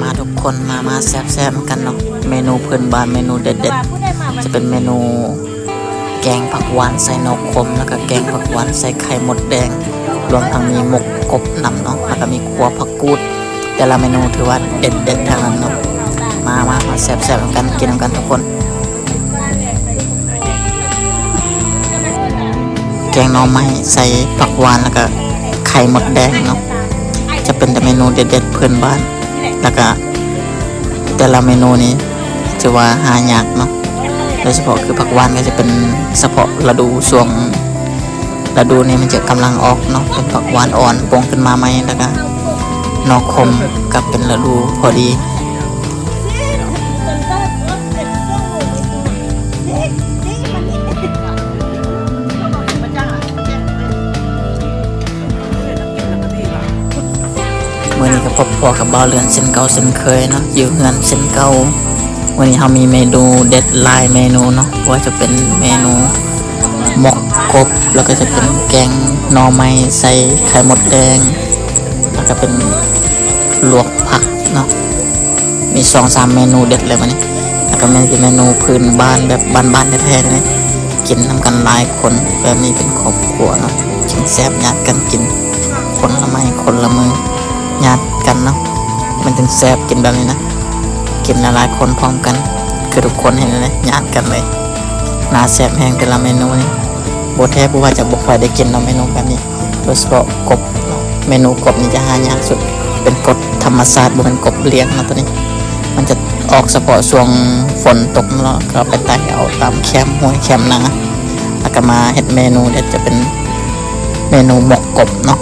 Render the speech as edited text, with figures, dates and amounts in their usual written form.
มาทุกคนมาแซ่บๆกันเนาะเมนูพื้นบ้านเมนูเด็ดๆจะเป็นเมนูแกงผักหวานใส่นกขมแล้วก็แกงผักหวานใส่ไข่มดแดงรวมทั้งมีหมกกบนำเนาะแล้วก็มีขัวผักกูดแต่ละเมนูถือว่าเด็ดๆทางนั้นเนาะมาแซ่บๆกันกินกันทุกคนแกงหน่อไม้ใส่ผักหวานแล้วก็ไข่มดแดงเนาะจะเป็นแต่เมนูเด็ดๆพื้นบ้านแล้วก็แต่ละเมนูนี้ถือว่าหายากเนาะโดยเฉพาะคือผักหวานก็จะเป็นเฉพาะฤดูช่วงฤดูนี้มันจะกำลังออกเนาะเป็นผักหวานอ่อนปงขึ้นมาใหม่แล้วก็นอกคมกับเป็นฤดูพอดีเมื่อนี้ก็พบพอกับบ่าวเรือนเส้นเก่าเส้นเคยเนาะอยู่เฮือนเส้นเก่าวันนี้เรามีเมนูเด็ดหลายเมนูเนาะว่าจะเป็นเมนูหมกกบแล้วก็จะเป็นแกงหน่อไม้ใส่ไข่มดแดงแล้วก็เป็นลวกผักเนาะมี 2-3 เมนูเด็ดเลยวันนี้แล้วก็เป็นเมนูพื้นบ้านแบบบ้านๆแท้ๆเลยกินนำกันหลายคนแบบนี้เป็นครอบครัวเนาะกินแซ่บญาติกันกินคนละไม้คนละมือญาติกันเนาะมันถึงแซ่บกินแบบนี้นะกินหลายคนพร้อมกันคือทุกคนเห็นเลยญาติกันเลยน่าแซ่บแห้งแต่ละเมนูนี่บทแท้ผู้ว่าจะบอกว่าได้กินเนาะเมนูแบบนี้โดยเฉพาะกบเนาะเมนูกบนี่จะหายากสุดเป็นกบธรรมชาติบ่เป็นกบเลี้ยงนะตัวนี้มันจะออกเฉพาะช่วงฝนตกแล้วก็ไปไต่เอาตามแคมห้วยแคมนาแล้วก็มาเฮ็ดเมนูเด็ดจะเป็นเมนูหมกกบเนาะ